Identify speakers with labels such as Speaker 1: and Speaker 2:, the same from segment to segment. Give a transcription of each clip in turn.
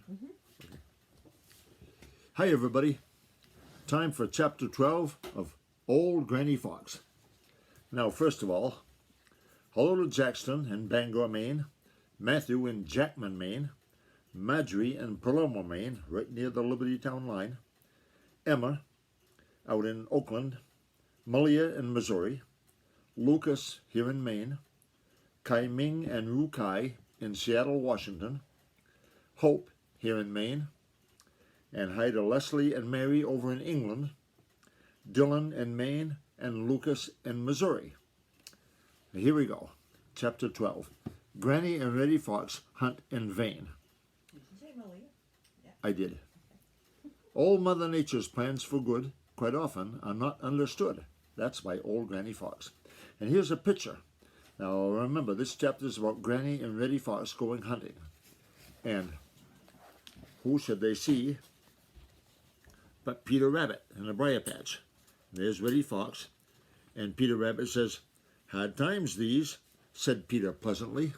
Speaker 1: on? Okay. Hi, everybody. Time for Chapter 12 of Old Granny Fox. Now, first of all, hello to Jackson in Bangor, Maine, Matthew in Jackman, Maine, Marjorie in Palermo, Maine, right near the Liberty Town line, Emma out in Oakland, Malia in Missouri, Lucas here in Maine, Kai Ming and Ru Kai in Seattle, Washington, Hope here in Maine, and hi to Leslie and Mary over in England, Dylan in Maine, and Lucas in Missouri. Now here we go. Chapter 12. Granny and Reddy Fox hunt in vain.
Speaker 2: Did you say Malia? Yeah.
Speaker 1: I did. Old Mother Nature's plans for good quite often are not understood. That's by Old Granny Fox. And here's a picture. Now remember, this chapter is about Granny and Reddy Fox going hunting. And who should they see but Peter Rabbit in a briar patch. There's Reddy Fox, and Peter Rabbit says, "Hard times these," said Peter pleasantly.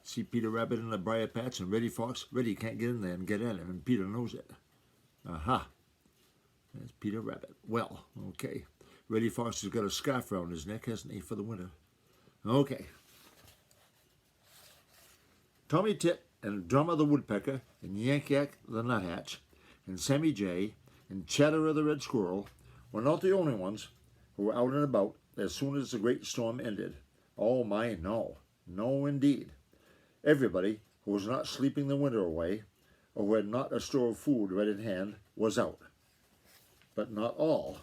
Speaker 1: See Peter Rabbit in the briar patch and Reddy Fox? Reddy can't get in there and get at him, and Peter knows it. Aha. That's Peter Rabbit. Well, okay. Reddy Fox has got a scarf around his neck, hasn't he, for the winter? Okay. Tommy Tit and Drummer the Woodpecker and Yank Yak the Nuthatch and Sammy Jay and Chatterer the Red Squirrel were not the only ones who were out and about as soon as the great storm ended. Oh my, no. No indeed. Everybody who was not sleeping the winter away or who had not a store of food right at hand was out. But not all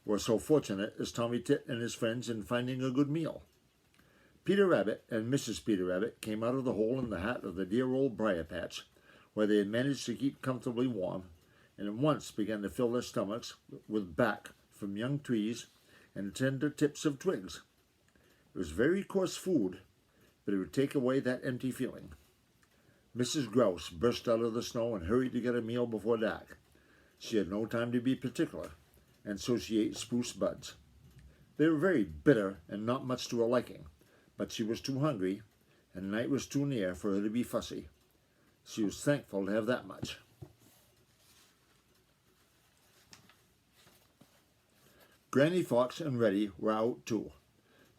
Speaker 1: were so fortunate as Tommy Tit and his friends in finding a good meal. Peter Rabbit and Mrs. Peter Rabbit came out of the hole in the hat of the dear old briar patch, where they had managed to keep comfortably warm, and at once began to fill their stomachs with bark from young trees and tender tips of twigs. It was very coarse food, but it would take away that empty feeling. Mrs. Grouse burst out of the snow and hurried to get a meal before dark. She had no time to be particular, and so she ate spruce buds. They were very bitter and not much to her liking, but she was too hungry, and night was too near for her to be fussy. She was thankful to have that much. Granny Fox and Reddy were out too.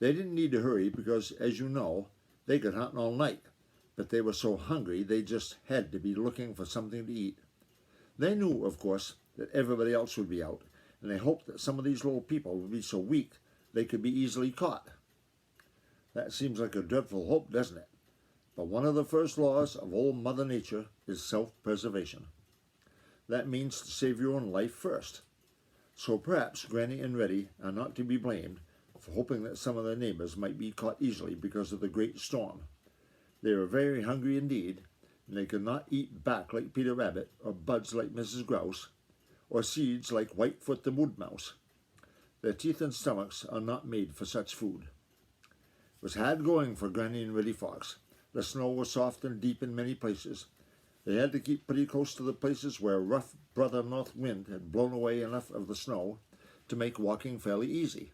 Speaker 1: They didn't need to hurry because, as you know, they could hunt all night, but they were so hungry they just had to be looking for something to eat. They knew, of course, that everybody else would be out, and they hoped that some of these little people would be so weak they could be easily caught. That seems like a dreadful hope, doesn't it? But one of the first laws of old Mother Nature is self-preservation. That means to save your own life first. So perhaps Granny and Reddy are not to be blamed for hoping that some of their neighbors might be caught easily because of the great storm. They were very hungry indeed, and they could not eat bark like Peter Rabbit, or buds like Mrs. Grouse, or seeds like Whitefoot the Wood Mouse. Their teeth and stomachs are not made for such food. It was hard going for Granny and Reddy Fox. The snow was soft and deep in many places. They had to keep pretty close to the places where rough brother north wind had blown away enough of the snow to make walking fairly easy.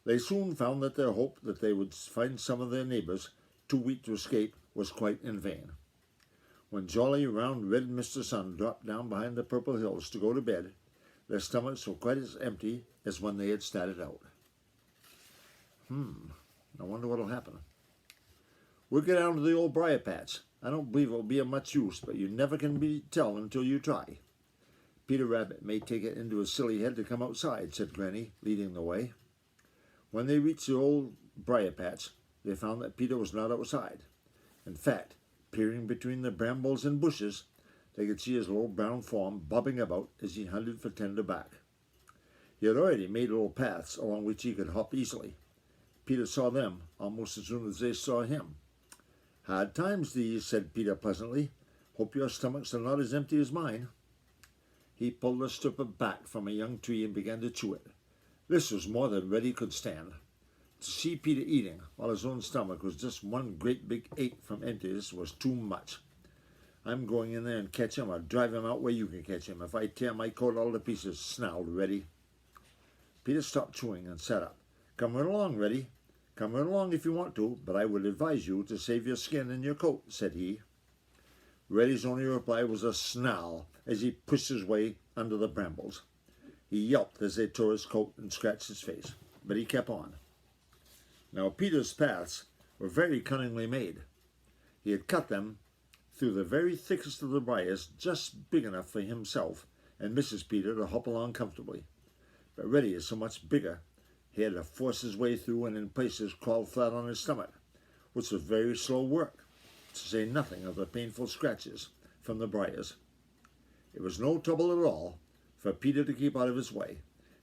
Speaker 1: They soon found that their hope that they would find some of their neighbors too weak to escape was quite in vain. When jolly, round, red Mr. Sun dropped down behind the purple hills to go to bed, their stomachs were quite as empty as when they had started out. I wonder what'll happen. We'll get down to the old briar patch. I don't believe it'll be of much use, but you never can tell until you try. Peter Rabbit may take it into his silly head to come outside, said Granny, leading the way. When they reached the old briar patch, they found that Peter was not outside. In fact, peering between the brambles and bushes, they could see his little brown form bobbing about as he hunted for tender bark. He had already made little paths along which he could hop easily. Peter saw them almost as soon as they saw him. "Hard times these," said Peter pleasantly. "Hope your stomachs are not as empty as mine." He pulled a strip of bark from a young tree and began to chew it. This was more than Reddy could stand. To see Peter eating while his own stomach was just one great big ache from emptiness was too much. "I'm going in there and catch him or drive him out where you can catch him if I tear my coat all to pieces," snarled Reddy. Peter stopped chewing and sat up. "Come right along, Reddy. Come right along if you want to, but I would advise you to save your skin and your coat," said he. Reddy's only reply was a snarl as he pushed his way under the brambles. He yelped as they tore his coat and scratched his face, but he kept on. Now Peter's paths were very cunningly made. He had cut them through the very thickest of the briars, just big enough for himself and Mrs. Peter to hop along comfortably. But Reddy is so much bigger, he had to force his way through and in places crawl flat on his stomach, which was very slow work, to say nothing of the painful scratches from the briars. It was no trouble at all for Peter to keep out of his way,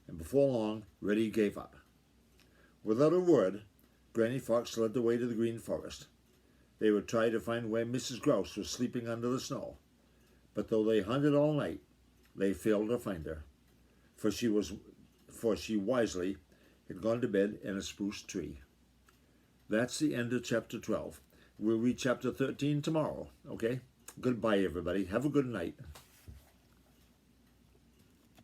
Speaker 1: and before long Reddy gave up. Without a word, Granny Fox led the way to the Green Forest. They would try to find where Mrs. Grouse was sleeping under the snow, but though they hunted all night, they failed to find her, for she wisely had gone to bed in a spruce tree. That's the end of chapter 12. We'll read chapter 13 tomorrow, okay? Goodbye, everybody. Have a good night.